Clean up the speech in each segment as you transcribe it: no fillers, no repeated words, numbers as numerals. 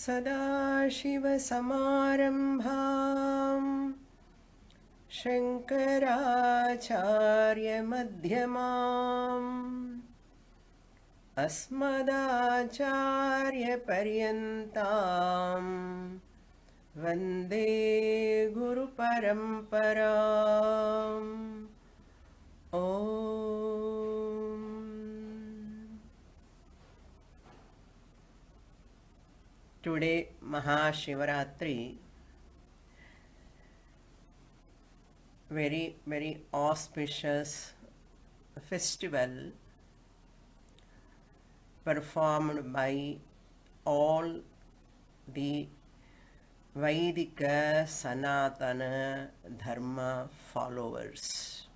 सदाशिवसमारम्भाम् शङ्कराचार्यमध्यमाम् अस्मदाचार्यपर्यन्ताम् वन्दे गुरुपरम्पराम्। ॐ Today, Maha Shivaratri, very auspicious festival performed by all the Vaidika Sanatana Dharma followers.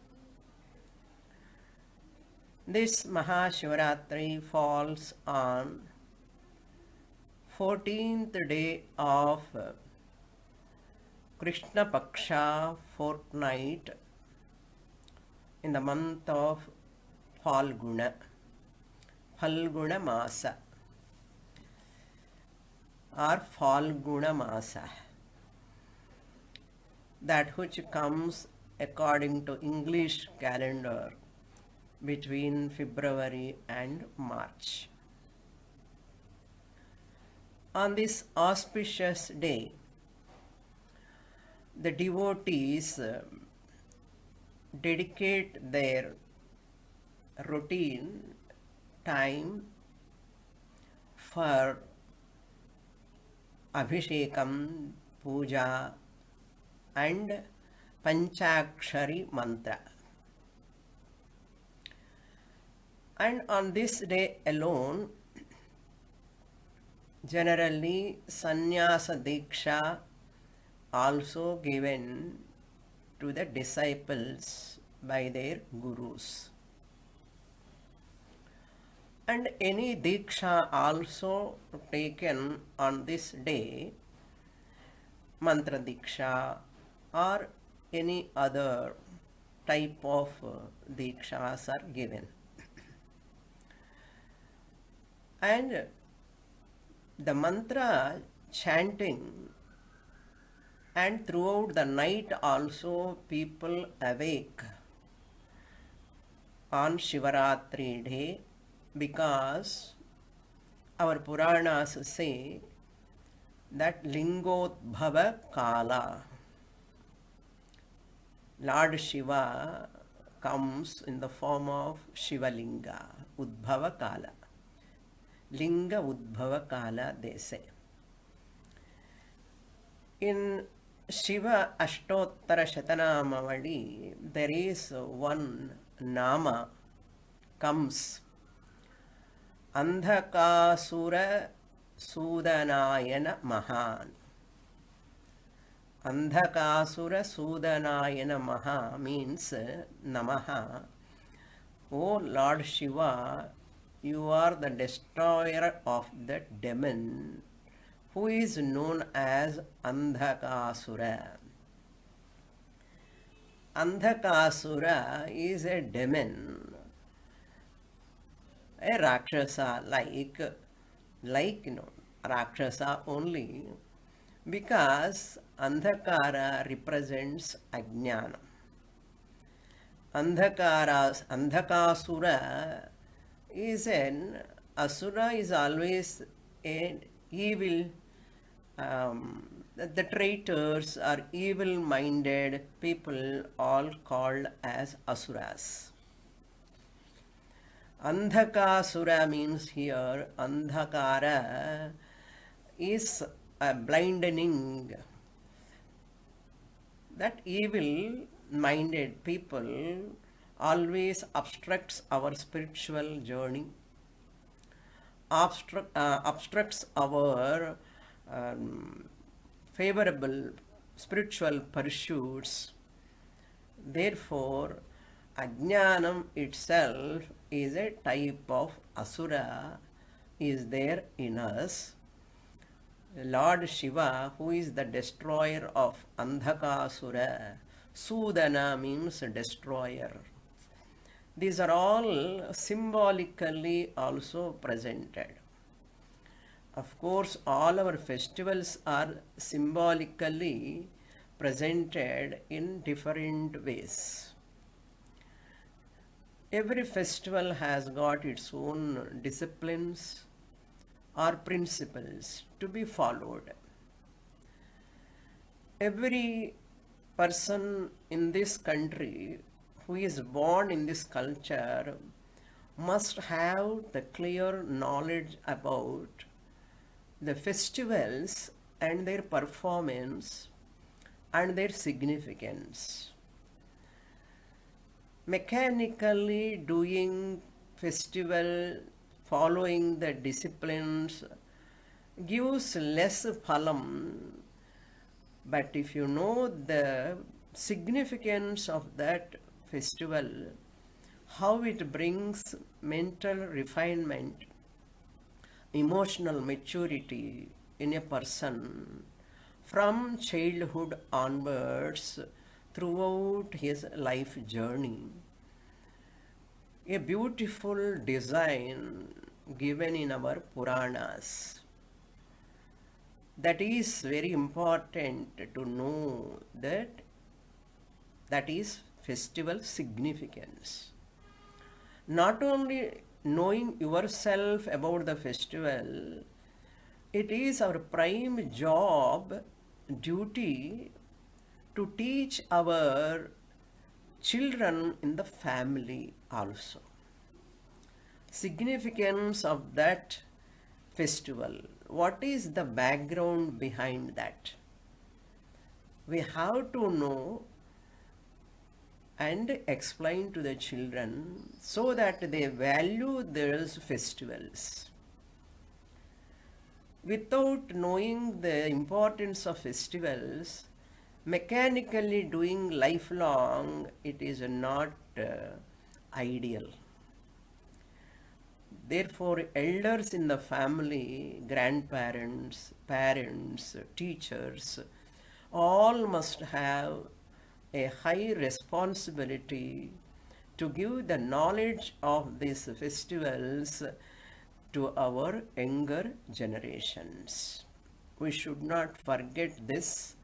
This Maha Shivaratri falls on 14th day of Krishna Paksha fortnight in the month of Phalguna Masa or Phalguna Masa, that which comes according to English calendar between February and March. On this auspicious day, the devotees dedicate their routine time for Abhishekam, Puja and Panchakshari mantra. And on this day alone, generally sannyasa diksha also given to the disciples by their gurus, and any diksha also taken on this day, mantra diksha or any other type of dikshas are given. And the mantra chanting, and throughout the night also people awake on Shivaratri day, because our Puranas say that Lingodbhava Kala, Lord Shiva comes in the form of Shivalinga, Udbhava Kala. Linga Udbhava Kala, they say. In Shiva Ashtottara Shatanamavali, there is one Nama comes, Andhakasura Sudanayana Maha. Andhakasura Sudanayana Maha means Namaha. O Lord Shiva, you are the destroyer of the demon who is known as Andhakasura. Andhakasura is a demon, a Rakshasa, like Rakshasa only, because Andhakara represents Ajnana. Andhakasura is an asura, is always an evil. The traitors are evil-minded people, all called as asuras. Andhakasura means here, Andhakara is a blinding. That evil-minded people always obstructs our spiritual journey, obstructs our favorable spiritual pursuits. Therefore, Ajnanam itself is a type of asura, is there in us. Lord Shiva, who is the destroyer of Andhakasura, Sudana means destroyer. These are all symbolically also presented. Of course, all our festivals are symbolically presented in different ways. Every festival has got its own disciplines or principles to be followed. Every person in this country who is born in this culture must have the clear knowledge about the festivals and their performance and their significance. Mechanically doing festival, following the disciplines gives less phalam, but if you know the significance of that festival, how it brings mental refinement, emotional maturity in a person from childhood onwards throughout his life journey. A beautiful design given in our Puranas. That is very important to know that is festival significance. Not only knowing yourself about the festival, it is our prime job, duty to teach our children in the family also. Significance of that festival. What is the background behind that? We have to know and explain to the children so that they value those festivals. Without knowing the importance of festivals, mechanically doing lifelong, it is not ideal. Therefore, elders in the family, grandparents, parents, teachers, all must have a high responsibility to give the knowledge of these festivals to our younger generations. We should not forget this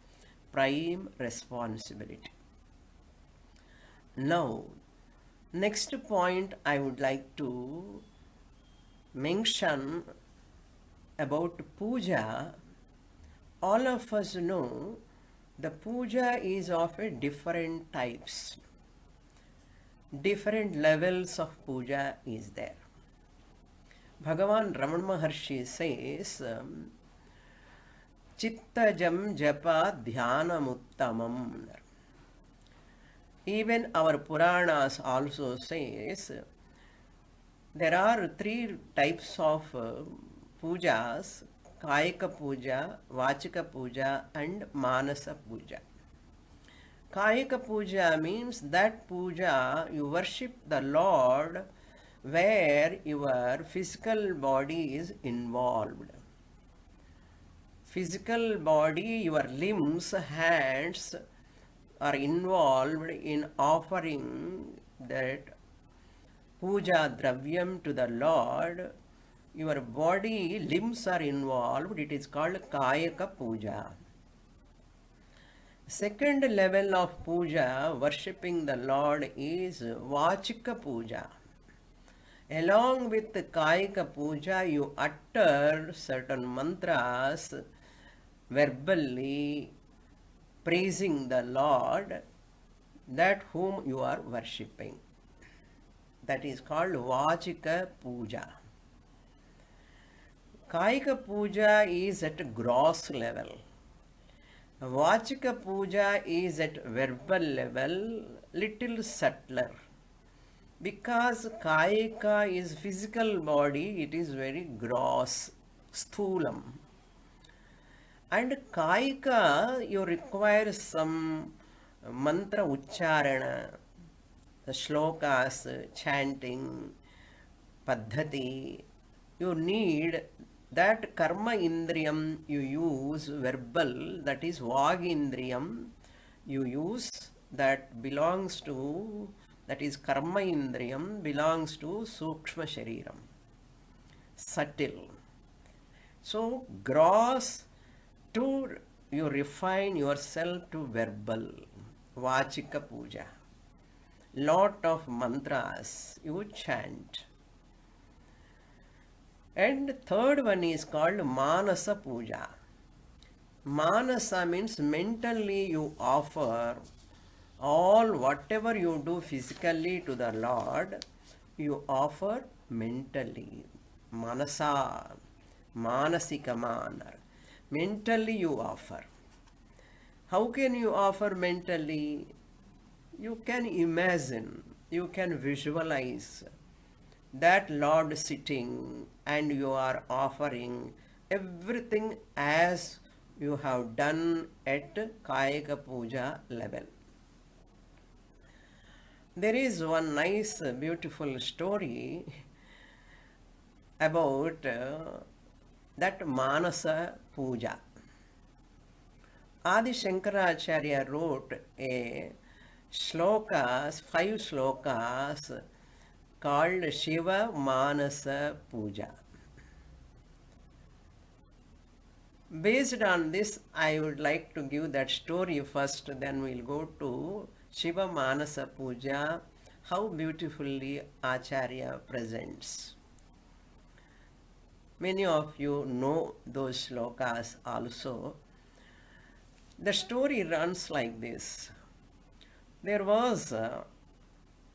prime responsibility. Now, next point I would like to mention about puja. All of us know the puja is of a different types. Different levels of puja is there. Bhagavan Ramana Maharshi says, Chittajam japa dhyanamuttamam. Even our Puranas also says, there are three types of pujas: Kayika puja, Vachika puja and Manasa puja. Kayika puja means that puja you worship the Lord where your physical body is involved. Physical body, your limbs, hands are involved in offering that puja dravyam to the Lord. Your body, limbs are involved. It is called Kayaka puja. Second level of puja, worshipping the Lord, is Vachika puja. Along with the Kayika puja, you utter certain mantras verbally, praising the Lord, that whom you are worshipping. That is called Vachika puja. Kayika puja is at gross level. Vachika puja is at verbal level, little subtler. Because Kayika is physical body, it is very gross, sthulam. And Kayika, you require some mantra ucharana, the shlokas, chanting, paddhati. You need that karma indriyam you use, verbal, that is vag indriyam, you use, that belongs to, that is karma indriyam, belongs to sukshma shariram, subtle. So gross to you refine yourself to verbal, Vachika Puja. Lot of mantras you chant. And third one is called Manasa Puja. Manasa means mentally you offer all whatever you do physically to the Lord, you offer mentally. Manasa, Manasika manner. Mentally you offer. How can you offer mentally? You can imagine, you can visualize that Lord sitting and you are offering everything as you have done at Kayaka Puja level. There is one nice, beautiful story about that Manasa Puja. Adi Shankaracharya wrote a shlokas, 5 shlokas called Shivamanasa Puja. Based on this, I would like to give that story first, then we'll go to Shivamanasa Puja, how beautifully Acharya presents. Many of you know those shlokas also. The story runs like this. There was a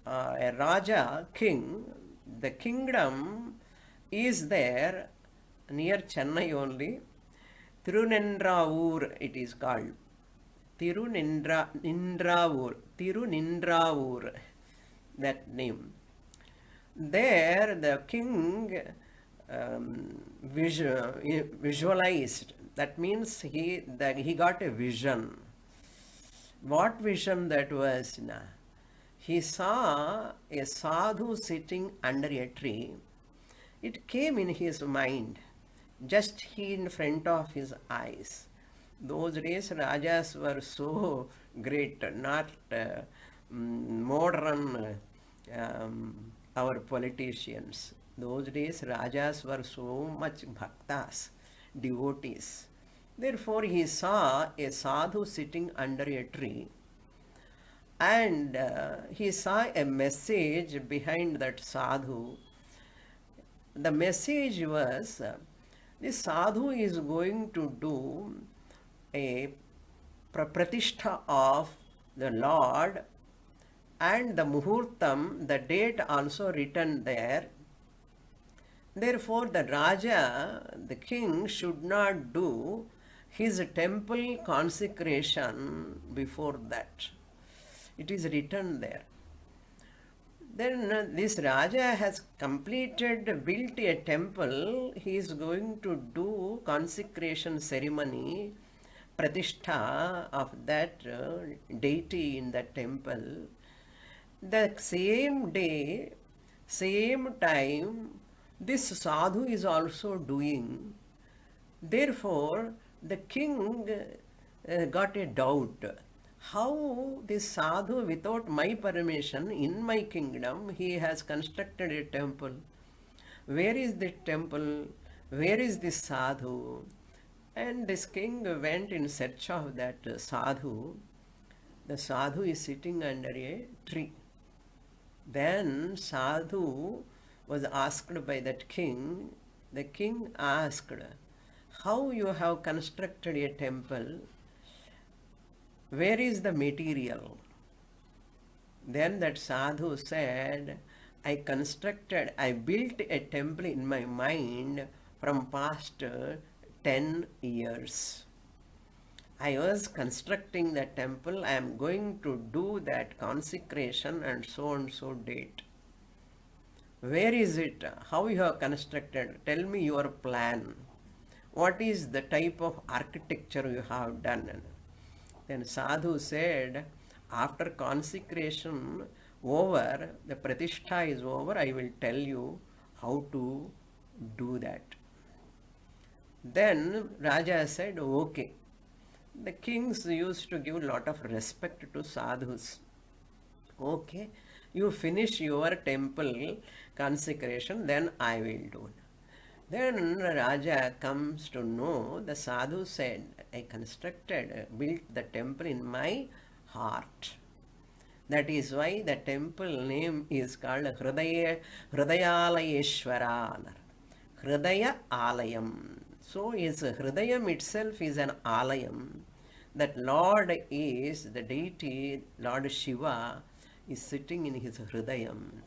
Raja, king. The kingdom is there near Chennai only. Tirunendraur it is called. Tirunendraur, that name. There the king visualized. That means he got a vision. What vision that was? He saw a sadhu sitting under a tree. It came in his mind, just in front of his eyes. Those days Rajas were so great, not modern our politicians. Those days Rajas were so much bhaktas, devotees. Therefore he saw a sadhu sitting under a tree, and he saw a message behind that sadhu. The message was, this sadhu is going to do a pratishtha of the Lord, and the muhurtam, the date also written there. Therefore the Raja, the king, should not do his temple consecration before that. It is written there. Then this Raja has built a temple. He is going to do consecration ceremony, pratishtha of that deity in the temple. The same day, same time, this sadhu is also doing. Therefore, the king got a doubt. How this sadhu, without my permission, in my kingdom, he has constructed a temple. Where is the temple? Where is this sadhu? And this king went in search of that sadhu. The sadhu is sitting under a tree. Then sadhu was asked by that king. The king asked, how you have constructed a temple? Where is the material? Then that sadhu said, I built a temple in my mind from past 10 years. I was constructing the temple. I am going to do that consecration and so date. Where is it? How you have constructed? Tell me your plan. What is the type of architecture you have done? Then sadhu said, after consecration over, the pratishtha is over, I will tell you how to do that. Then Raja said, okay. The kings used to give a lot of respect to sadhus. Okay, you finish your temple consecration, then I will do. Then Raja comes to know, the sadhu said, I built the temple in my heart. That is why the temple name is called Hridayalayeshwara. Hridaya Alayam. So his Hridayam itself is an Alayam. That Lord is, the deity, Lord Shiva, is sitting in his Hridayam.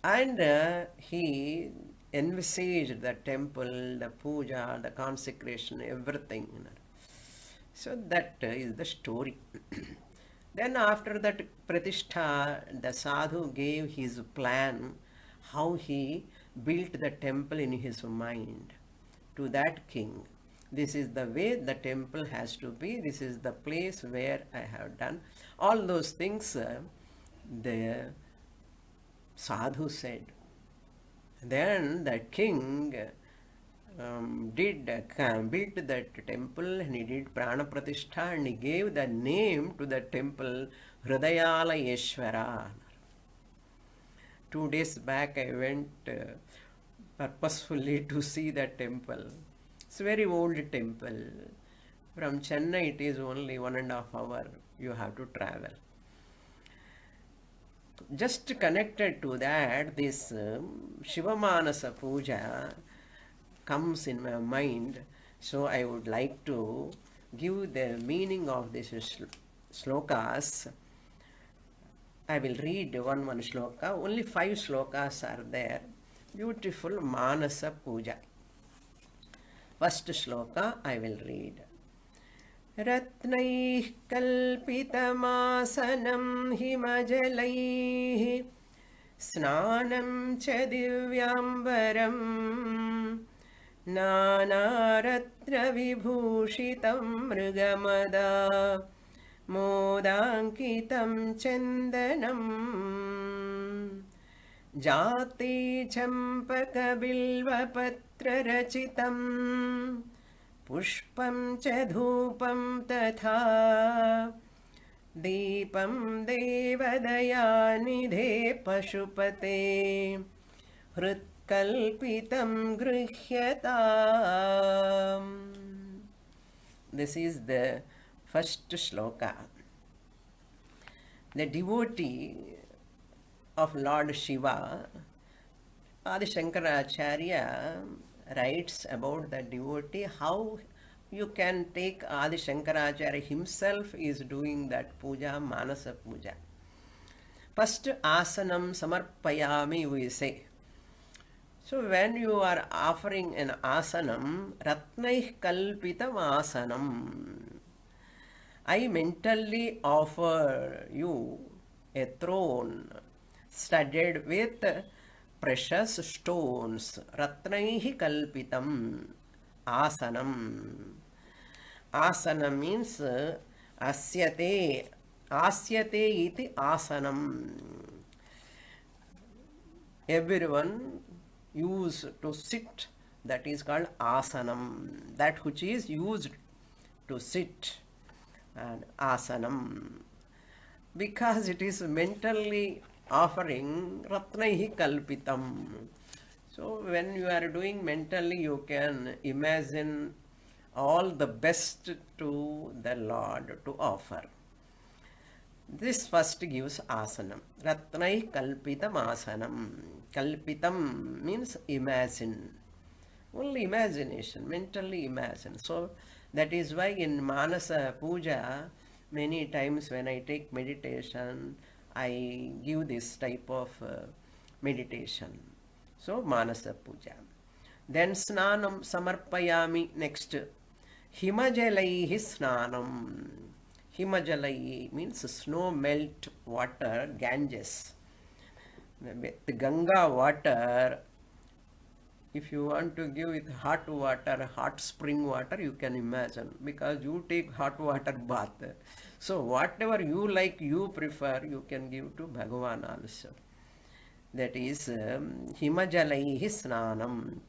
And he envisaged the temple, the puja, the consecration, everything. So that is the story. Then after that pratishtha, the sadhu gave his plan how he built the temple in his mind to that king. This is the way the temple has to be. This is the place where I have done. All those things the sadhu said. Then the king built that temple, and he did prana pratishtha, and he gave the name to the temple Hridayalayeshwara. 2 days back I went purposefully to see that temple. It's a very old temple. From Chennai it is only 1.5 hours you have to travel. Just connected to that, this Shivamanasa Puja comes in my mind. So I would like to give the meaning of these slokas. I will read one shloka. Only 5 slokas are there. Beautiful Manasa Puja. First shloka I will read. रत्नैः कल्पितमासनं हिमजलैः स्नानं च दिव्याम्बरं नानारत्नविभूषितं मृगमदा मोदाङ्कितं चन्दनं जाते चम्पकबिल्वपत्ररचितम् पुष्पं च धूपं तथा दीपं देवदयानिधे पशुपते हृत्कल्पितं गृह्यताम्. This is the first shloka. The devotee of Lord Shiva, Adi Shankaracharya, writes about the devotee, how you can take Adi Shankaracharya himself is doing that puja, Manasa Puja. First, asanam samarpayami we say. So when you are offering an asanam, ratnaih kalpitam asanam, I mentally offer you a throne studded with precious stones. Ratnaihi kalpitam asanam. Asana means asyate. Asyate iti asanam. Everyone used to sit, that is called asanam. That which is used to sit, and asanam. Because it is mentally offering ratnaihi kalpitam. So when you are doing mentally, you can imagine all the best to the Lord to offer. This first gives asanam. Ratnai kalpitam asanam. Kalpitam means imagine. Only imagination, mentally imagine. So that is why in Manasa Puja, many times when I take meditation, I give this type of meditation. So Manasa Puja. Then Snanam Samarpayami next. Himajalaihi Snanam. Himajalai means snow melt water, Ganges. The Ganga water, if you want to give it hot water, hot spring water, you can imagine, because you take hot water bath. So whatever you like, you prefer, you can give to Bhagavan also. That is Himajalaihi Snanam.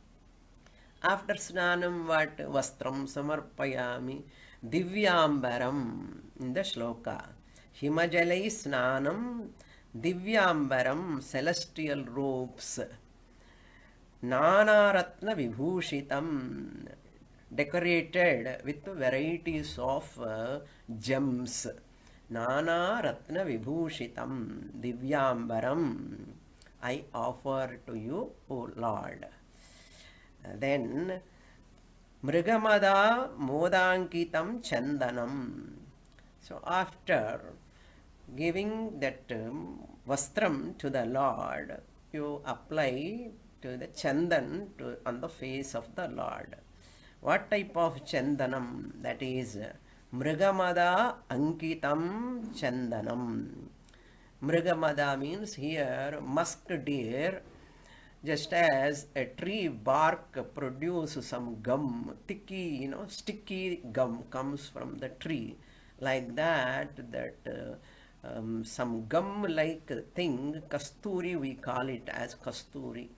After Snanam, what? Vastram Samarpayami Divyambaram in the shloka. Himajalai Snanam Divyambaram, celestial robes. Nana Ratna Vibhushitam, decorated with varieties of gems. Nana Ratna Vibhushitam, Divyambaram, I offer to you, O Lord. Then Mrigamada Modankitam Chandanam. So after giving that vastram to the Lord, you apply to the chandan on the face of the Lord. What type of chandanam? That is Mrigamada Ankitam Chandanam. Mrigamada means here musk deer. Just as a tree bark produces some gum, sticky, sticky gum comes from the tree. Like that, some gum-like thing, kasturi, we call it as kasturi,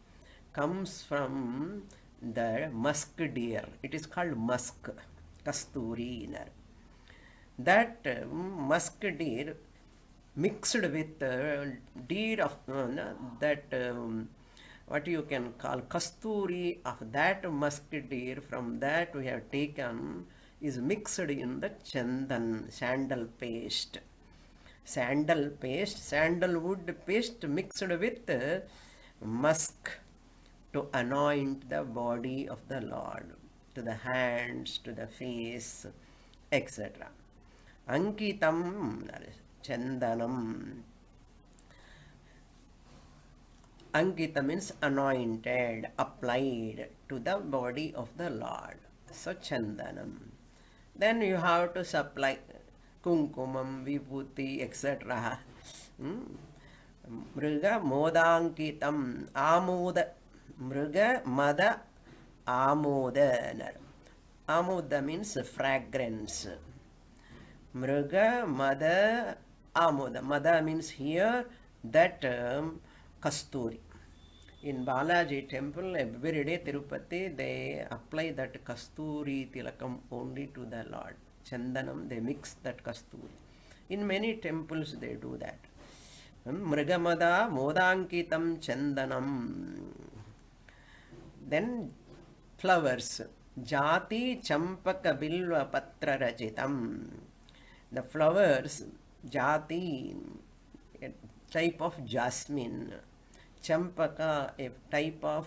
comes from the musk deer. It is called musk, kasturi. That musk deer mixed with deer of that what you can call kasturi of that musk deer, from that we have taken, is mixed in the chandan, sandalwood paste mixed with musk to anoint the body of the Lord, to the hands, to the face, etc. Ankitam, chandanam. Ankita means anointed, applied to the body of the Lord. So chandanam. Then you have to supply kunkumam, vibhuti, etc. Mriga modankitam, amoda. Mriga mada amoda. Amoda means fragrance. Mriga mada amoda. Mada means here that kasturi. In Balaji temple, every day Tirupati, they apply that kasturi tilakam only to the Lord. Chandanam, they mix that kasturi. In many temples, they do that. Mrigamada modankitam chandanam. Then flowers. Jati champaka bilva patra rajitam. The flowers, jati, a type of jasmine. Champaka, a type of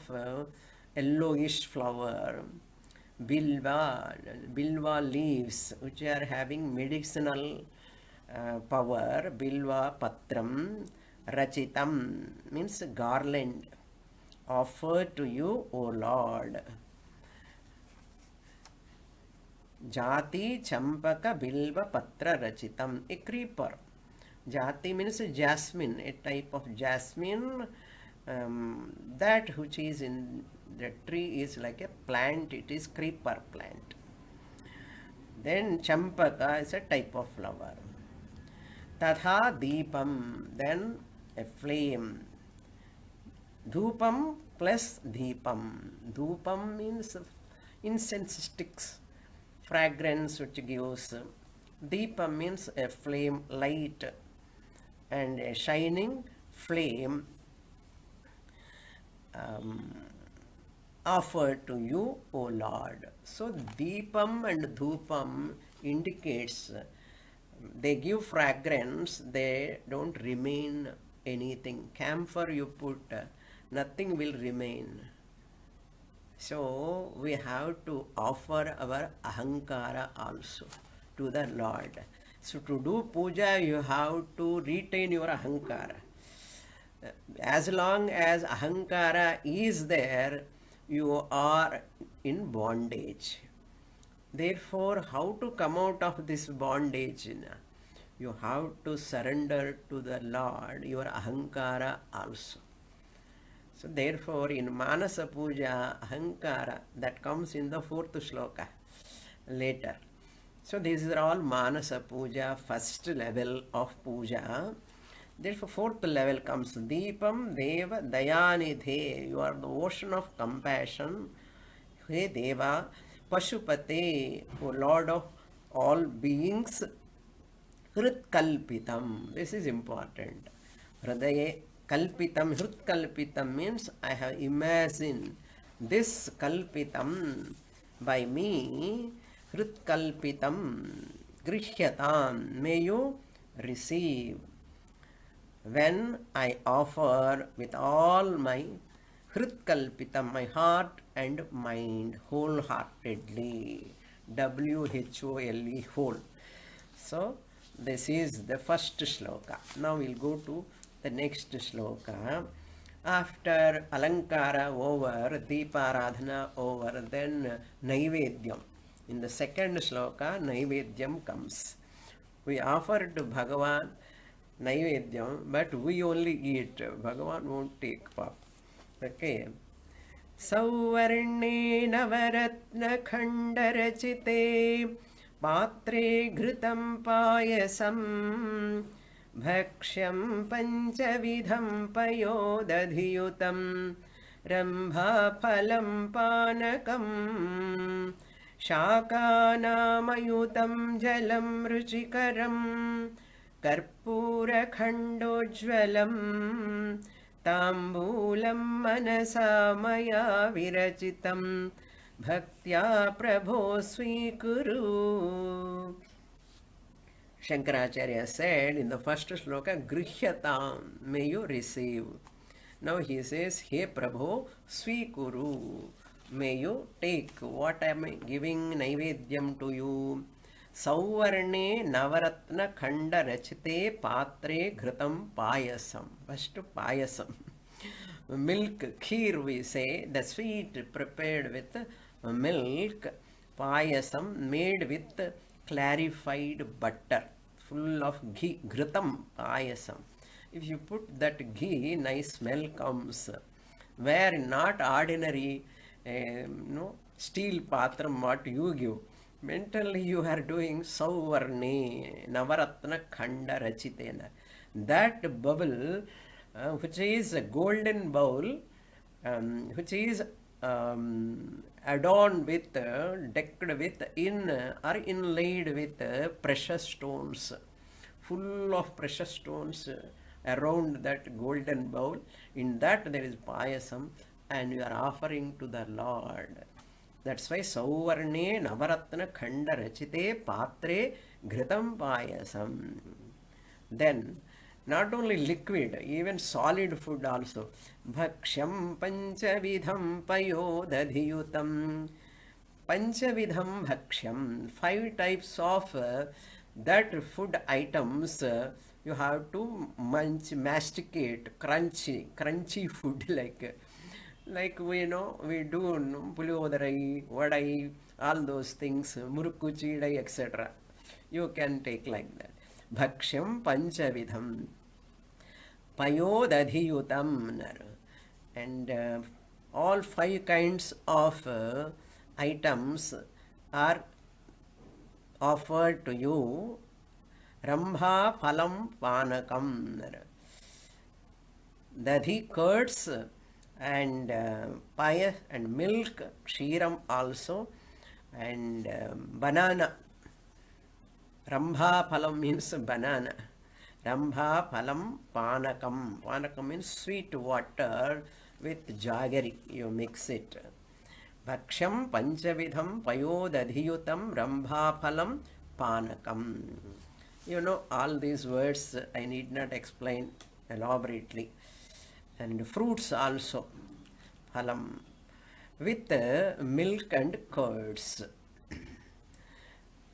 yellowish flower. Bilva leaves, which are having medicinal power. Bilva patram. Rachitam means garland. Offered to you, O Lord. Jati champaka bilva patra rachitam. A creeper. Jati means jasmine, a type of jasmine. That which is in the tree is like a plant, it is creeper plant. Then champaka is a type of flower. Tatha deepam, then a flame. Dhupam plus deepam. Dhupam means incense sticks, fragrance which gives. Deepam means a flame, light, and a shining flame offered to you, O Lord. So deepam and dhupam indicates they give fragrance, they don't remain anything. Camphor you put, nothing will remain. So we have to offer our ahankara also to the Lord. So to do puja, you have to retain your ahankara. As long as ahankara is there, you are in bondage. Therefore, how to come out of this bondage? You have to surrender to the Lord, your ahankara also. So therefore, in Manasa Puja, ahankara, that comes in the 4th shloka later. So these are all Manasa Puja, first level of puja. Therefore, 4th level comes Deepam Deva Dayanidhe. You are the ocean of compassion. He Deva Pashupate, O Lord of all beings. Hrit Kalpitam. This is important. Hridaye Kalpitam. Hrit Kalpitam means I have imagined This kalpitam, by me, hrit kalpitam, grihyatam, may you receive. When I offer with all my hritkalpitam, my heart and mind, wholeheartedly, WHOLE, whole. So this is the first shloka. Now we'll go to the next shloka. After Alankara over, Deeparadhana over, then Naivedyam. In the second shloka, Naivedyam comes. We offer to Bhagavan Naivedyam, but we only eat. Bhagavan won't take pop. Okay. सौवर्णे नवरत्नखण्डरचिते पात्रे घृतं पायसं भक्ष्यं पञ्चविधं पयोदधियुतं रम्भाफलं पानकं शाकानामयुतं जलं रुचिकरं कर्पूरखण्डोज्ज्वलम् ताम्बूलं मनसा मया विरचितं भक्त्या प्रभो स्वीकुरु. Shankaracharya said in the first shloka, Grihyatam, may you receive. Now he says, He Prabhu, Svikuru, may you take. What am I giving Naivedyam to you? Sauvarne Navaratna Khanda Rachite Patre Ghritam Payasam. First Payasam. Milk, kheer we say, the sweet prepared with milk. Payasam made with clarified butter, full of ghee. Ghritam Payasam. If you put that ghee, nice smell comes. Where not ordinary steel patram what you give. Mentally you are doing Sauvarne Navaratna Khanda Rachitena. That bubble, which is a golden bowl, which is adorned with, decked with, or inlaid with precious stones, full of precious stones around that golden bowl. In that there is payasam, and you are offering to the Lord. That's why Sauvarne Navaratna Khanda Rachite Patre Ghritam Payasam. Then, not only liquid, even solid food also. Bhakshyam Panchavidham Payodadhiyutam. Panchavidham Bhakshyam. 5 types of that food items you have to masticate, crunchy food like we know we do puliodarai, vadai, all those things, murukku, chidai, etc. You can take like that. Bhakshyam panchavidham payodadhiyutam. And all 5 kinds of items are offered to you. Rambha phalam panakam. Dadhi, curds, and payas and milk, kshiram also, and banana. Rambha phalam means banana. Rambha phalam panakam. Panakam means sweet water with jaggery. You mix it. Bhaksham panchavidham payodadhiyutam rambha phalam panakam. You know all these words, I need not explain elaborately. And fruits also, phalam, with milk and curds.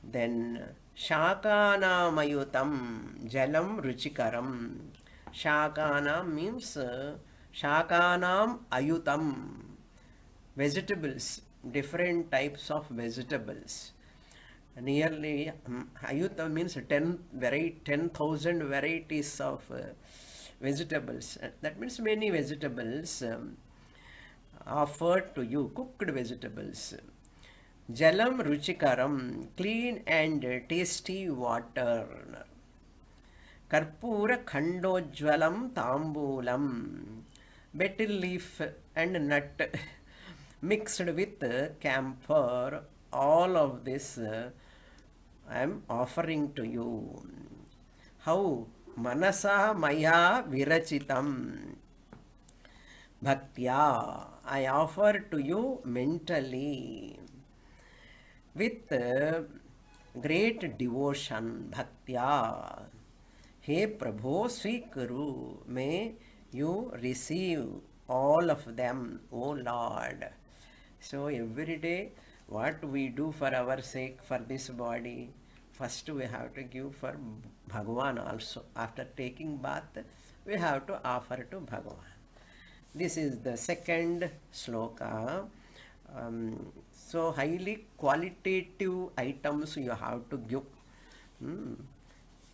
Then shakanamayutam jalam ruchikaram. Shakana means shakanam ayutam, vegetables, different types of vegetables. Nearly ayutam means 10,000 varieties of vegetables. That means many vegetables offered to you, cooked vegetables. Jalam ruchikaram, clean and tasty water. Karpura khandojvalam tambulam, betel leaf and nut mixed with camphor. All of this I am offering to you. How? Manasa maya virachitam. Bhaktya, I offer to you mentally with great devotion. Bhaktya. Hey Prabhu, Svikuru, may you receive all of them, O Lord. So every day, what we do for our sake, for this body, first we have to give for Bhagavan also. After taking bath, we have to offer to Bhagavan. This is the second sloka. So highly qualitative items you have to give.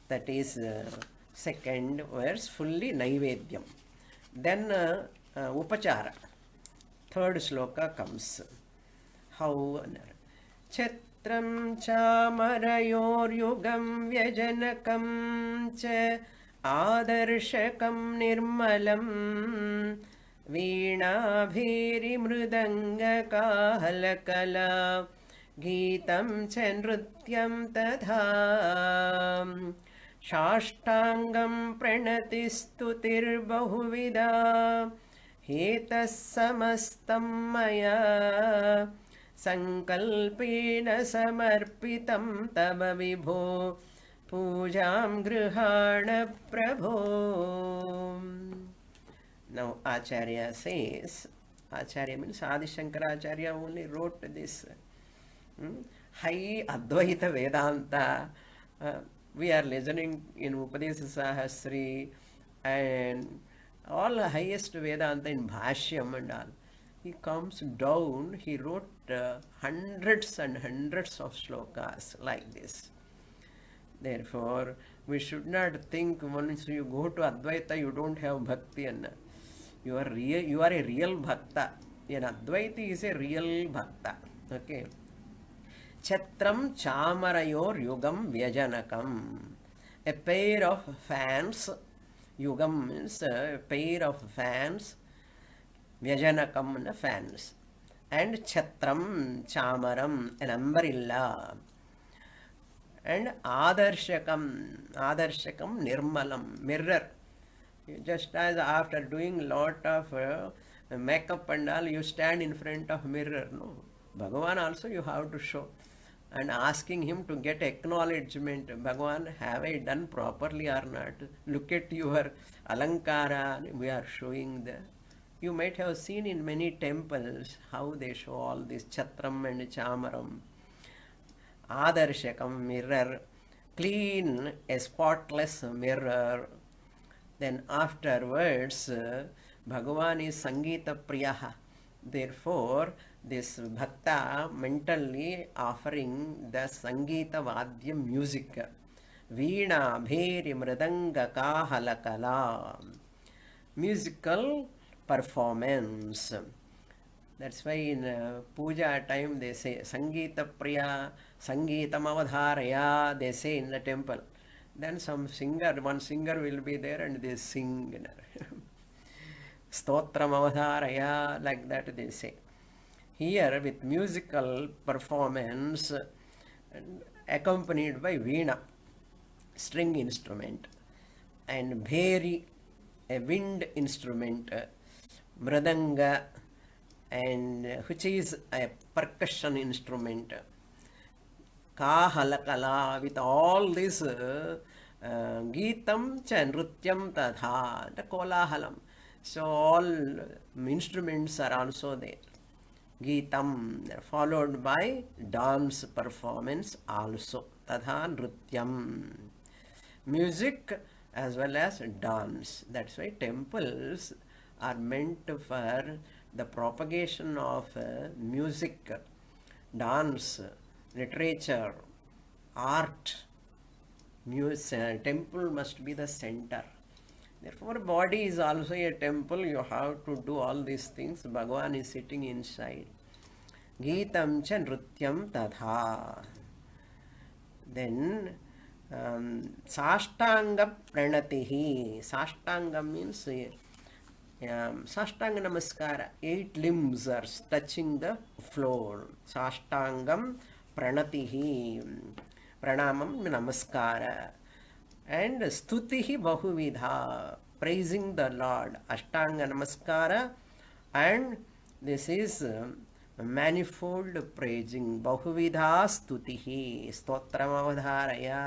That is second verse, fully naivedyam. Then upachara. Third sloka comes. How? Chetram chamarayoryugam vyajanakam cha adarshakam nirmalam वीणाभीरिमृदङ्गकाहलकला गीतं च नृत्यं तथा साष्टाङ्गं प्रणतिस्तुतिर्बहुविधा हेतः समस्तं मया सङ्कल्पेन समर्पितं तव विभो पूजां गृहाण प्रभो. Now Acharya says, Acharya means Adi Shankaracharya only wrote this high Advaita Vedanta. We are listening in Upadesha Sahasri and all highest Vedanta in Bhashyam and all. He comes down, he wrote hundreds and hundreds of slokas like this. Therefore, we should not think once you go to Advaita you don't have bhakti and you are a real bhakta. An Advaiti is a real bhakta. Okay. Chatram chamarayor yugam vyajanakam. A pair of fans. Yugam means a pair of fans. Vyajanakam fans. And chatram chamaram, an umbrella. And adarshakam nirmalam, mirror. Just as after doing lot of makeup and all, you stand in front of mirror, no? Bhagavan also you have to show and asking him to get acknowledgement. Bhagavan, have I done properly or not? Look at your alankara. We are showing the. You might have seen in many temples how they show all this chatram and chamaram. Adarshakam mirror, clean, a spotless mirror. Then afterwards, Bhagavan is Sangita Priyaha. Therefore, this Bhakta mentally offering the Sangita Vadya music. Veena, Bheri, Mridanga, Kahala, Kala. Musical performance. That's why in Puja time they say Sangita Priya, Sangeetam Avadharaya, they say in the temple. Then one singer will be there and they sing. Stotram Avadharaya, like that they say. Here with musical performance accompanied by Veena, string instrument, and Bheri, a wind instrument, Mridanga, and which is a percussion instrument. Kahalakala, with all this Geetam cha Nrutyam tadha, the Kolahalam. So all instruments are also there. Geetam, followed by dance performance also. Tadha Nrutyam. Music as well as dance. That's why temples are meant for the propagation of music, dance, literature, art. Temple must be the center. Therefore, body is also a temple. You have to do all these things. Bhagavan is sitting inside. Geetam cha nrutyam tadha. Then Sashtanga pranatihi. Sashtanga means Sashtanga namaskara. 8 limbs are touching the floor. Sashtangam pranatihi. Pranamam namaskara. And stutihi bahuvidha. Praising the Lord. Ashtanga namaskara. And this is manifold praising. Bahuvidha stutihi. Stotram avadharaya.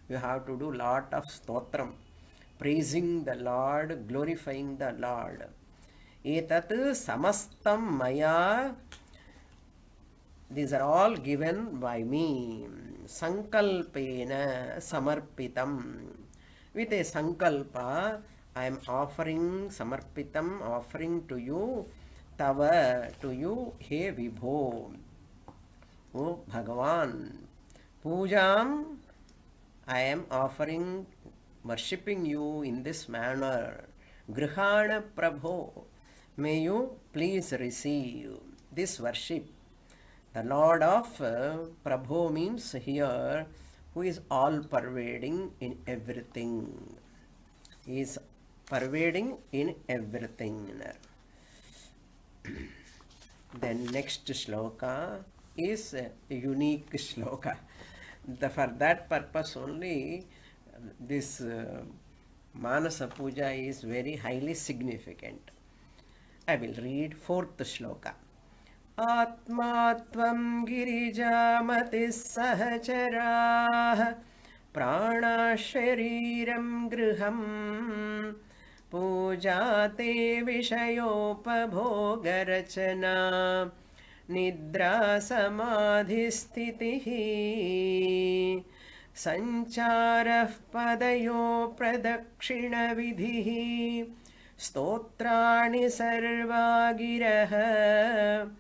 You have to do lot of stotram. Praising the Lord, glorifying the Lord. Etat samastam maya. These are all given by me. Sankalpena samarpitam. With a sankalpa, I am offering samarpitam, offering to you, tava, to you, he Vibho. O Bhagavan. Pujam, I am offering, worshipping you in this manner. Grihana Prabho. May you please receive this worship. The Lord of Prabhu means here who is all pervading in everything. He is pervading in everything. Then next shloka is a unique shloka. For that purpose only this Manasa Puja is very highly significant. I will read fourth shloka. Atma tvam girijamati sahacharaah prana shariram griham pujate vishayopabhogarachana nidra samadhisthitihi sancharah padayo pradakshina vidhihi stotrani sarva girah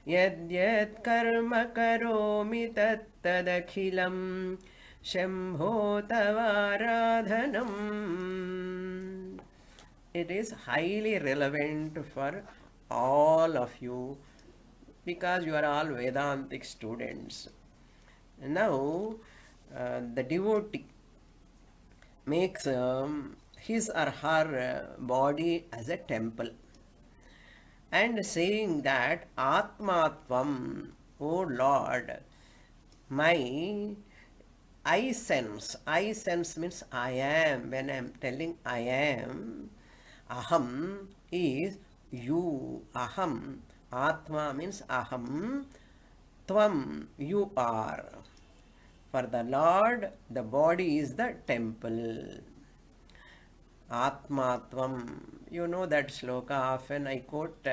Yadyat karma karomi tattadakhilam Shambho tavaradhanam. It is highly relevant for all of you because you are all Vedantic students. Now, the devotee makes his or her body as a temple. And saying that Atmatvam, O Lord, my I sense means I am. When I am telling I am, Aham is you. Aham, Atma means Aham, Tvam, you are. For the Lord, the body is the temple. Atmatvam. You know that shloka, often I quote,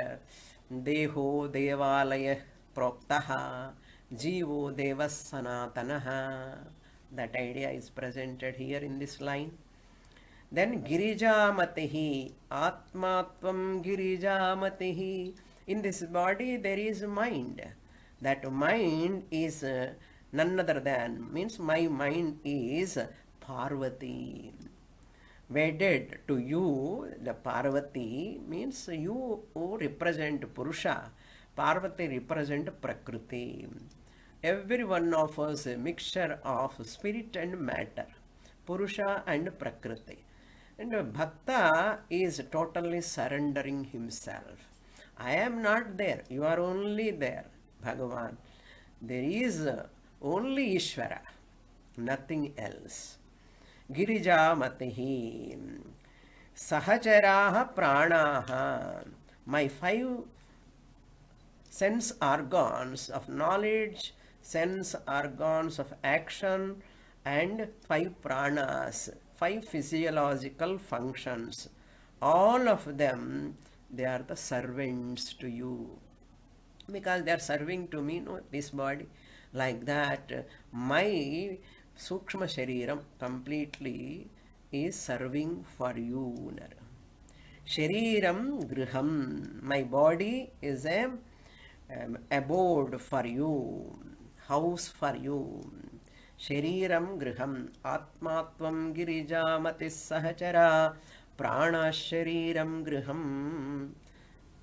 Deho Devalaya Proktaha, Jivo Devas Sanatanaha. That idea is presented here in this line. Then Girijamatihi, Atmatvam Girijamatihi. In this body there is mind. That mind is none other than, means my mind is Parvati. Wedded to you, the Parvati means you who represent Purusha. Parvati represent Prakriti. Every one of us a mixture of spirit and matter, Purusha and Prakriti. And Bhakta is totally surrendering himself. I am not there, you are only there, Bhagavan. There is only Ishvara, nothing else. Girijamatihi Sahacharaha Pranaha. My 5 sense organs of knowledge, sense organs of action, and 5 pranas, 5 physiological functions. All of them, they are the servants to you. Because they are serving to me, no, this body. Like that, my Sukshma Shariram completely is serving for you. Shariram Griham. My body is a abode for you, house for you. Shariram Griham. Atmatvam Girijamati Sahachara Prana Shariram Griham.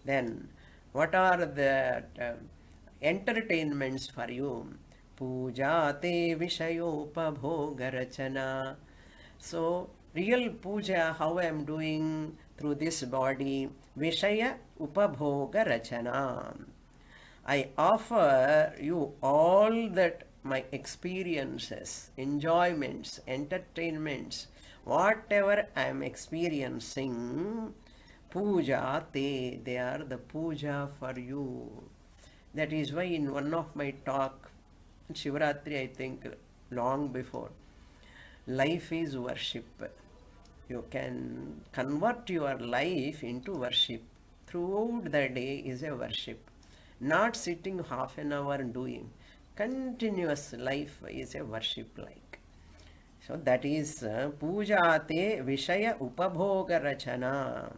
Then, what are the entertainments for you? Puja te vishayopabhogarachana. So, real puja, how I am doing through this body, Vishaya upabhogarachana. I offer you all that my experiences, enjoyments, entertainments, whatever I am experiencing, Puja te, they are the puja for you. That is why in one of my talk, Shivaratri, I think long before, life is worship. You can convert your life into worship. Throughout the day is a worship. Not sitting half an hour doing. Continuous life is a worship like. So that is puja te vishaya upabhoga rachana.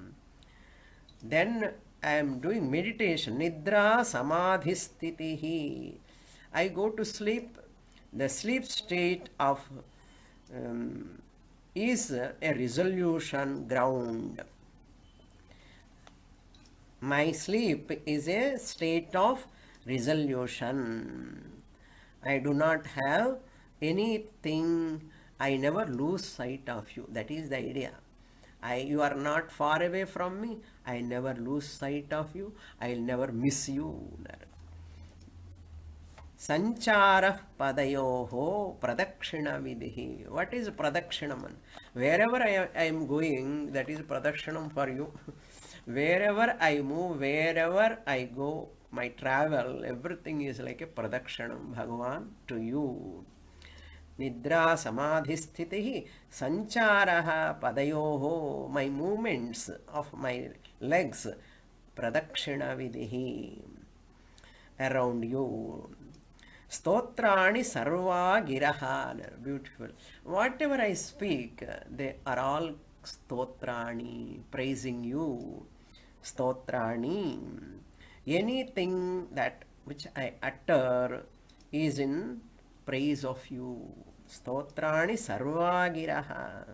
Then I am doing meditation. Nidra samadhi sthitihi. I go to sleep. The sleep state of is a resolution ground. My sleep is a state of resolution. I do not have anything. I never lose sight of you. That is the idea. You are not far away from me. I never lose sight of you. I will never miss you. Sanchara padayoho pradakshina vidhi. What is pradakshinam? Wherever I am going, that is pradakshinam for you. Wherever I move, wherever I go, my travel, everything is like a pradakshinam, Bhagavan, to you. Nidra samadhi sthitihi sancharaha padayoho. My movements of my legs, pradakshina vidhi, around you. Stotrani sarva giraha. Beautiful. Whatever I speak, they are all stotrani, praising you. Stotrani. Anything that which I utter is in praise of you. Stotrani sarva giraha.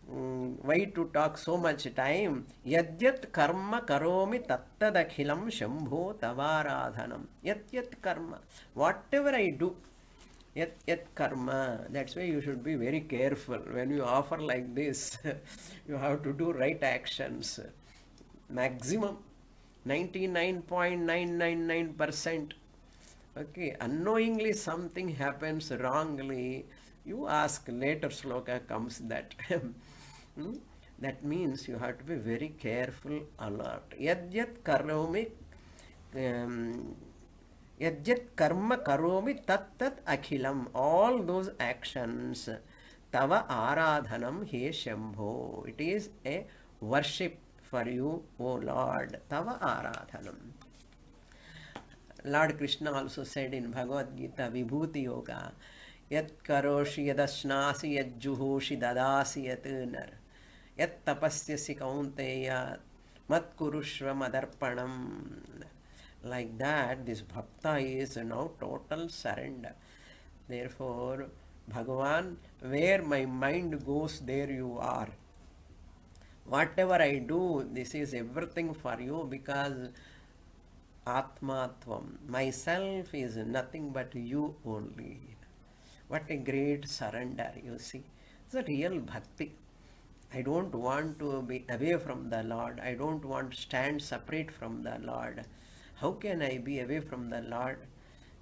Why to talk so much time? Yadyat karma karomi tattadakhilam shambho tavaradhanam. Yadyat karma. Whatever I do, yat karma. That's why you should be very careful. When you offer like this, you have to do right actions. Maximum 99.999%. Okay, unknowingly something happens wrongly, you ask, later sloka comes that. That means you have to be very careful, alert. Yadyat karomi, yadyat karma karomi tat tat akhilam. All those actions, tava aradhanam he shambho. It is a worship for you, O Lord. Tava aradhanam. Lord Krishna also said in Bhagavad Gita, Vibhuti Yoga, Yat karoshi yadashnasi yat juhoshi dadasi yat nar. Yat tapasyasi kaunteya mat kurushva madarpanam. Like that, this bhakta is now total surrender. Therefore, Bhagavan, where my mind goes, there you are. Whatever I do, this is everything for you, because Atmatvam, myself is nothing but you only. What a great surrender, you see. It's a real bhakti. I don't want to be away from the Lord. I don't want to stand separate from the Lord. How can I be away from the Lord?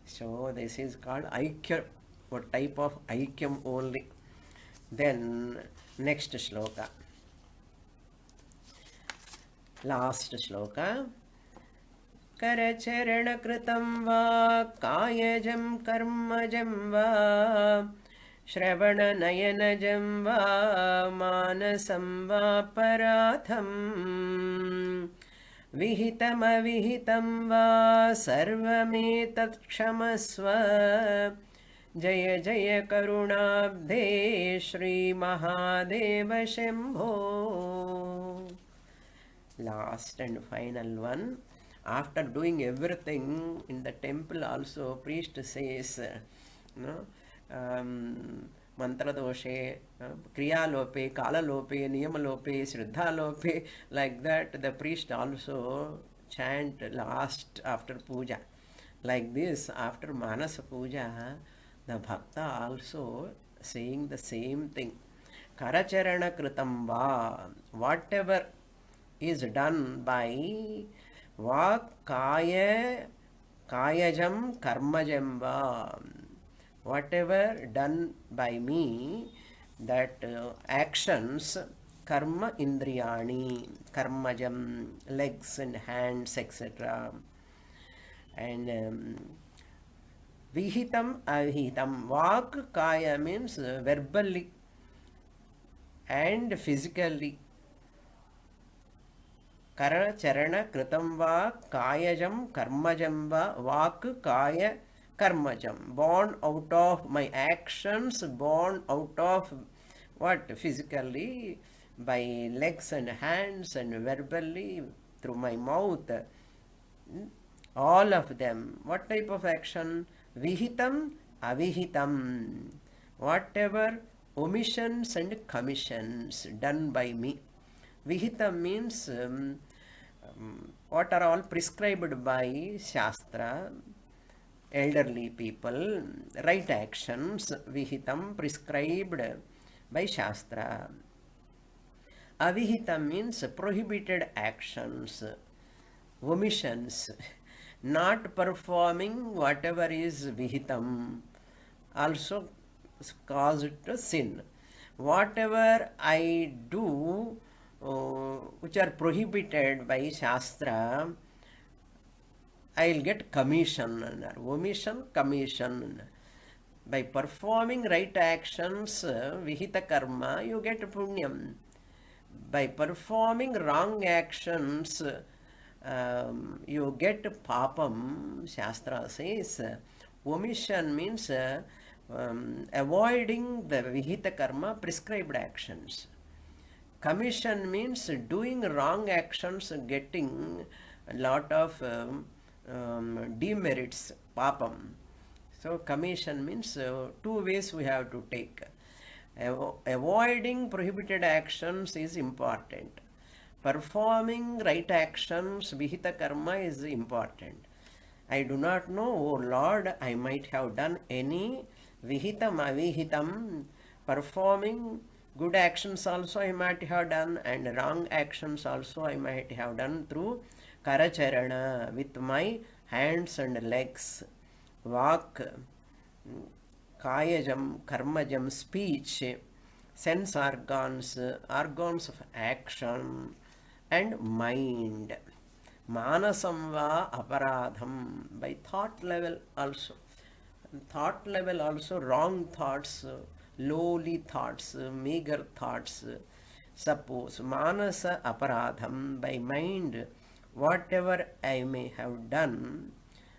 So this is called Aikya, a type of Aikyam only. Then next shloka. Last shloka. Karacharanakritam va kayajam karmajam va shravananayanajam va manasam va paratham vihitam avihitam va sarvametat kshamasva jaya jaya karunabdhe Shri Mahadeva Shambho. Last and final one. After doing everything in the temple also, priest says, mantra doshe, kriya lope, kala lope, niyama lope, shraddha lope, like that the priest also chant last after puja. Like this, after Manasa puja, the bhakta also saying the same thing. Karacharana kritam va, whatever is done by Vak kaya kayajam karmajam va. Whatever done by me, that actions karma indriyani, karmajam, legs and hands, etc. And vihitam, avihitam. Vak kaya means verbally and physically. Kara charana kritam va kayajam karmajam va vak kaya karmajam. Born out of my actions, born out of what? Physically, by legs and hands, and verbally through my mouth. All of them. What type of action? Vihitam, avihitam. Whatever omissions and commissions done by me. Vihitam means what are all prescribed by Shastra, elderly people, right actions, Vihitam, prescribed by Shastra. Avihitam means prohibited actions, omissions, not performing whatever is Vihitam, also caused to sin. Whatever I do which are prohibited by Shastra, I will get commission. Omission, commission. By performing right actions, vihita karma, you get punyam. By performing wrong actions, you get papam. Shastra says omission means avoiding the vihita karma, prescribed actions. Commission means doing wrong actions, getting a lot of demerits, papam. So commission means two ways we have to take. Avoiding prohibited actions is important. Performing right actions, vihita karma, is important. I do not know, oh Lord, I might have done any vihitam, avihitam, performing good actions also I might have done, and wrong actions also I might have done through karacharana, with my hands and legs, vak, kayajam, karmajam, speech, sense organs, organs of action, and mind. Manasam va aparadham, by thought level also. Thought level also, wrong thoughts, lowly thoughts, meager thoughts. Suppose manasa aparadham, by mind, whatever I may have done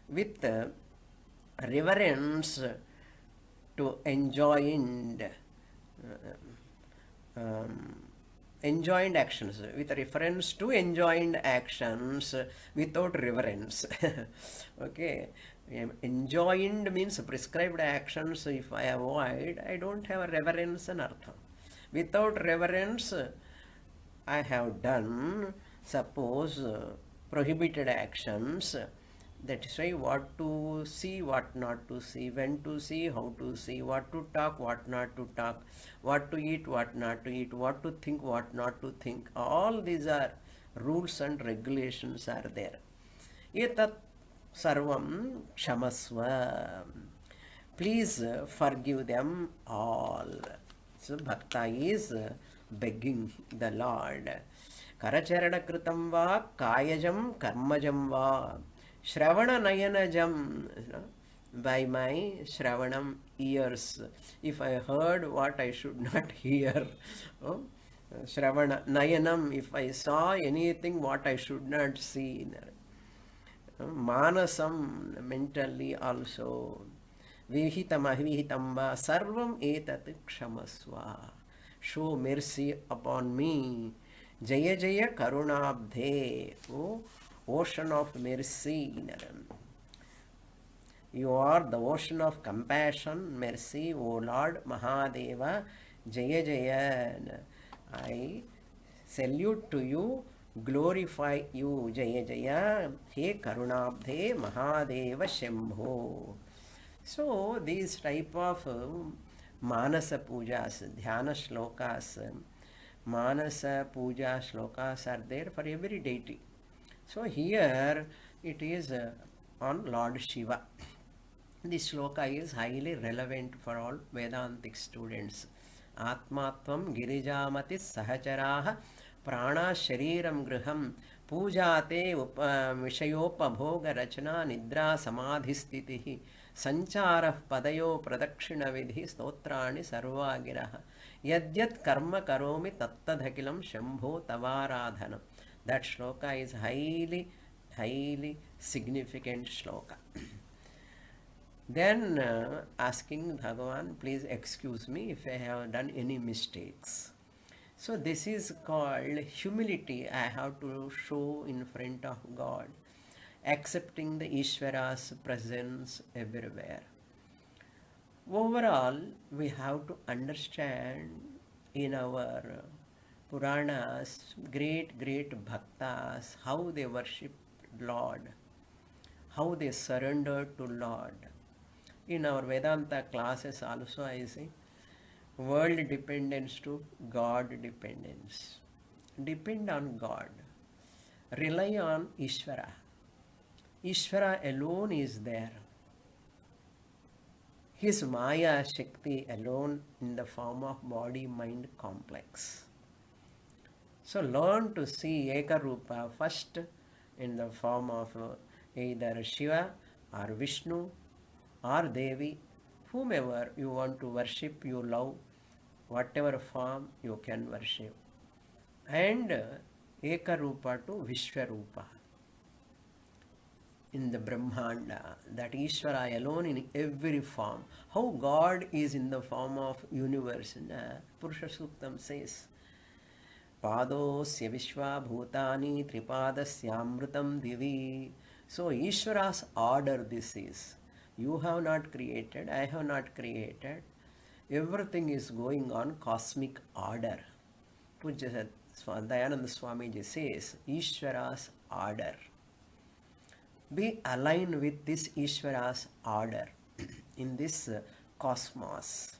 with reverence to enjoined enjoined actions, with reference to enjoined actions without reverence. Okay, enjoined means prescribed actions. If I avoid, I don't have a reverence and artha. Without reverence, I have done, suppose, prohibited actions. That is why what to see, what not to see, when to see, how to see, what to talk, what not to talk, what to eat, what not to eat, what to think, what not to think. All these are rules and regulations are there. Etat sarvam kshamasva. Please forgive them all. So bhakta is begging the Lord. Karacharana kritam va, kayajam, karmajam va. Shravana nayanajam, by my shravanam, ears. If I heard what I should not hear. Shravana nayanam, if I saw anything what I should not see. Manasam, mentally also. Vihitam avihitam va, sarvam etat kshamasva. Show mercy upon me. Jaya Jaya Karunabdhe. Oh, ocean of mercy. You are the ocean of compassion, mercy, O Lord Mahadeva. Jaya Jaya. I salute to you, glorify you. Jaya Jaya. He Karunabdhe Mahadeva Shambho. So these type of Manasa Pujas, Dhyana Shlokas, Manasa Puja Shlokas are there for every deity. So here it is on Lord Shiva. This shloka is highly relevant for all Vedantic students. Atmatvam girijamati sahacharaha prana shariram griham pujate vishayopabhoga rachana nidra samadhistitihi sanchara padayo pradakshina vidhi stotrani sarvagiraha yadyat karma karomi tattadhakilam shambho tavaradhanam. That shloka is highly significant shloka. Then asking Bhagavan, please excuse me if I have done any mistakes. So this is called humility I have to show in front of God, accepting the Ishvara's presence everywhere. Overall, we have to understand in our Puranas, great bhaktas, how they worship Lord, how they surrendered to Lord. In our Vedanta classes also I say, world dependence to God dependence. Depend on God. Rely on Ishvara. Ishvara alone is there. His Maya Shakti alone in the form of body-mind complex. So learn to see Ekarupa first in the form of either Shiva or Vishnu or Devi, whomever you want to worship, you love, whatever form you can worship. And Ekarupa to Vishwarupa in the Brahmanda, that Ishvara alone in every form. How God is in the form of universe. Purusha Suktam says, Padosya Vishwa Bhutani Tripadasya Divi. So Ishvara's order this is. You have not created, I have not created. Everything is going on cosmic order. Puja Dayananda Swamiji says, Ishvara's order. Be aligned with this Ishvara's order in this cosmos.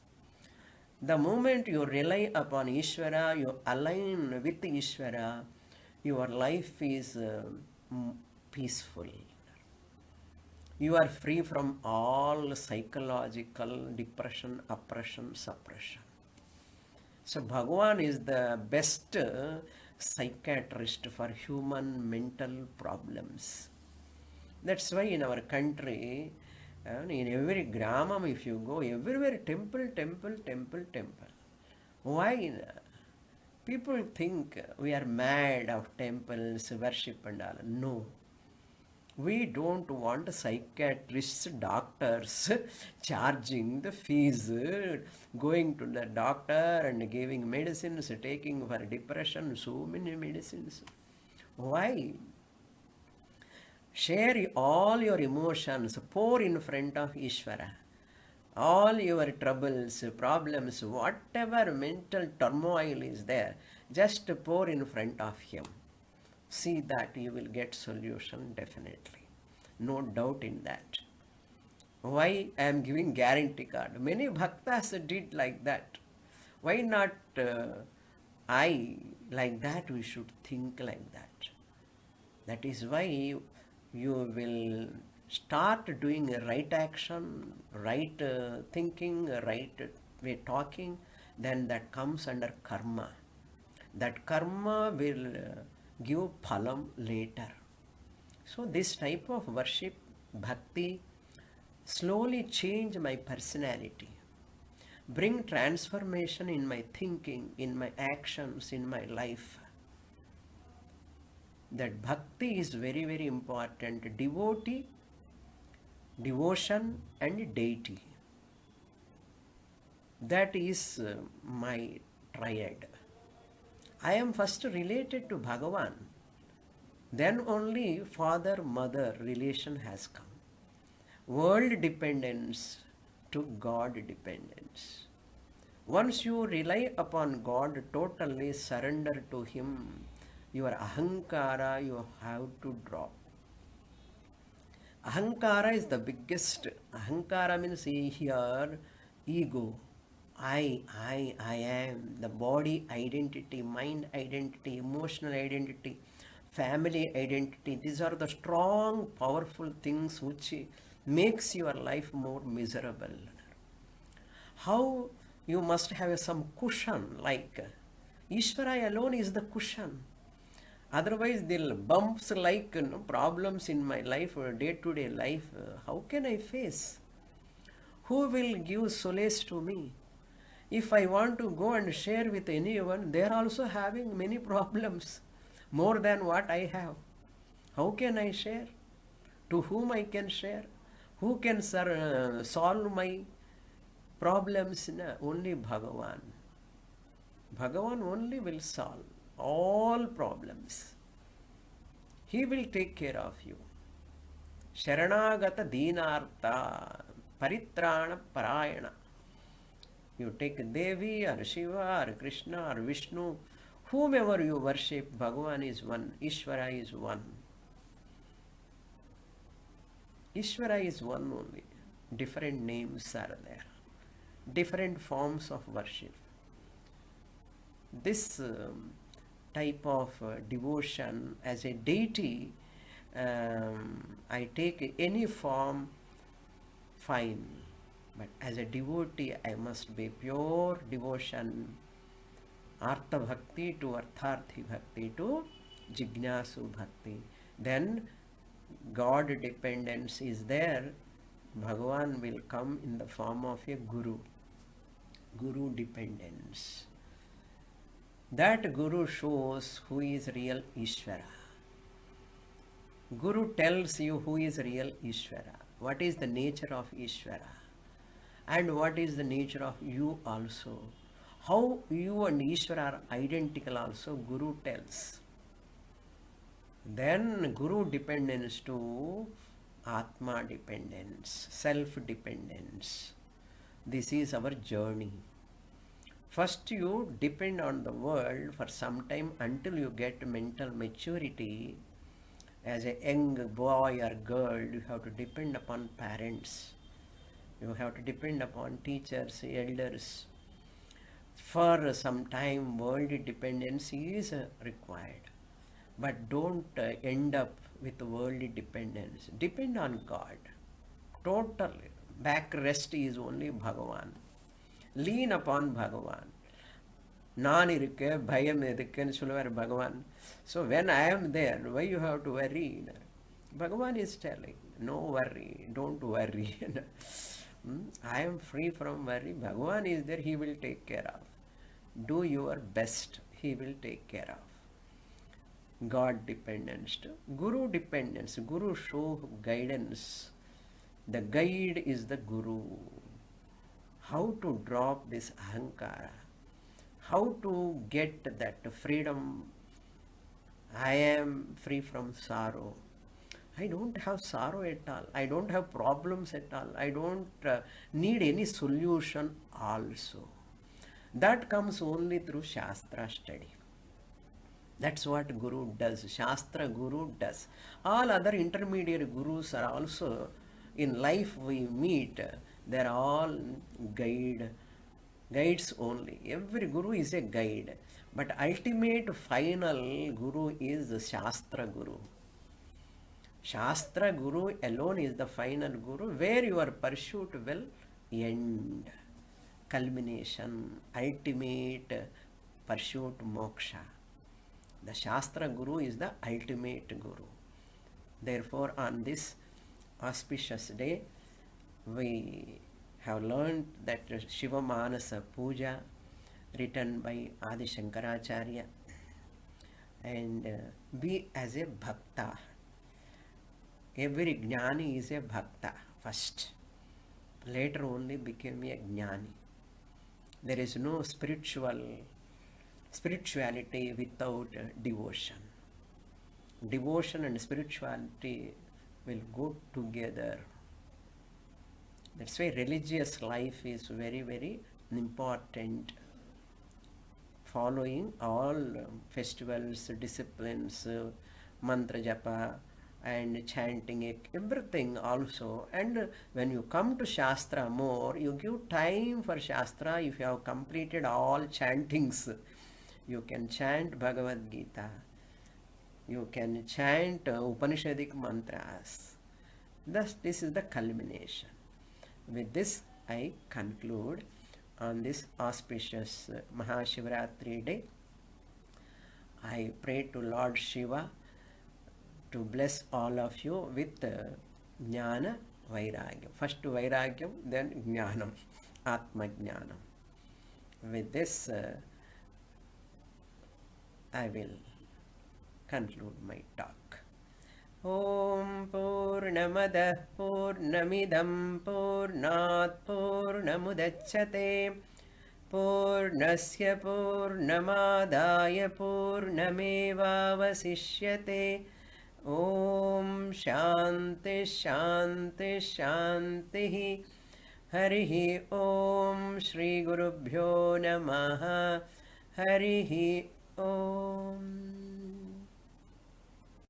The moment you rely upon Ishvara, you align with Ishvara, your life is peaceful. You are free from all psychological depression, oppression, suppression. So Bhagavan is the best psychiatrist for human mental problems. That's why in our country, in every gramam if you go, everywhere temple. Why? People think we are mad of temples, worship and all. No. We don't want psychiatrists, doctors charging the fees, going to the doctor and giving medicines, taking for depression, so many medicines. Why? Share all your emotions, pour in front of Ishvara. All your troubles, problems, whatever mental turmoil is there, just pour in front of him. See that you will get solution definitely. No doubt in that. Why I am giving guarantee card? Many bhaktas did like that. Why not I like that? We should think like that. That is why you will start doing right action, right thinking, right way talking, then that comes under karma. That karma will give phalam later. So this type of worship, bhakti, slowly change my personality, bring transformation in my thinking, in my actions, in my life. That bhakti is very important. Devotee, devotion and deity. That is my triad. I am first related to Bhagavan. Then only father-mother relation has come. World dependence to God dependence. Once you rely upon God, totally surrender to Him, your ahankara you have to drop. Ahankara is the biggest. Ahankara means here ego. I am. The body identity, mind identity, emotional identity, family identity. These are the strong, powerful things which makes your life more miserable. How You must have some cushion, like Ishvara alone is the cushion. Otherwise, the bumps like problems in my life or day-to-day life, how can I face? Who will give solace to me? If I want to go and share with anyone, they are also having many problems, more than what I have. How can I share? To whom I can share? Who can solve my problems? Only Bhagavan. Bhagavan only will solve all problems. He will take care of you. Sharanagata Deenartha Paritrana Parayana. You take Devi or Shiva or Krishna or Vishnu, whomever you worship, Bhagavan is one, Ishvara is one. Ishvara is one only. Different names are there. Different forms of worship. This type of devotion as a deity, I take any form, fine. But as a devotee, I must be pure devotion, Artha Bhakti to Artharthi Bhakti to Jignasu Bhakti. Then God dependence is there. Bhagavan will come in the form of a Guru. Guru dependence. That Guru shows who is real Ishvara. Guru tells you who is real Ishvara. What is the nature of Ishvara? And what is the nature of you also? How you and Ishvara are identical also, Guru tells. Then Guru dependence to Atma dependence, self-dependence. This is our journey. First you depend on the world for some time until you get mental maturity. As a young boy or girl, you have to depend upon parents. You have to depend upon teachers, elders. For some time, worldly dependency is required. But don't end up with worldly dependence. Depend on God. Totally. Backrest is only Bhagavan. Lean upon Bhagavan. Nan irukke, bhayam irukke solluvar Bhagavan. So when I am there, why you have to worry? Bhagavan is telling, no worry, don't worry. I am free from worry. Bhagavan is there, he will take care of. Do your best, he will take care of. God dependence. Guru dependence. Guru show guidance. The guide is the Guru. How to drop this ahankara. How to get that freedom. I am free from sorrow. I don't have sorrow at all. I don't have problems at all. I don't need any solution also. That comes only through Shastra study. That's what Guru does. Shastra Guru does. All other intermediate Gurus are also, in life we meet, they are all guides only. Every Guru is a guide. But ultimate final Guru is Shastra Guru. Shastra Guru alone is the final Guru where your pursuit will end. Culmination, ultimate pursuit, moksha. The Shastra Guru is the ultimate Guru. Therefore, on this auspicious day, we have learned that Shivamanasa Puja, written by Adi Shankaracharya, and be as a bhakta. Every jnani is a bhakta first. Later only became a jnani. There is no spirituality without devotion. Devotion and spirituality will go together. That's why religious life is very, very important. Following all festivals, disciplines, mantra japa, and chanting, everything also. And when you come to Shastra more, you give time for Shastra. If you have completed all chantings, you can chant Bhagavad Gita. You can chant Upanishadic mantras. Thus, this is the culmination. With this, I conclude. on this auspicious Maha Shivaratri day. I pray to Lord Shiva to bless all of you with Jnana Vairagyam. First Vairagyam, then Jnanam, Atma Jnanam. With this, I will conclude my talk. Om Purnamadah Purnamidam Purnat Purnamudachyate Purnasya Purnamadaya Purnamevavasishyate. Om Shanti Shanti Shanti. Harihi Om Shri Gurubhyo Namaha. Harihi Om.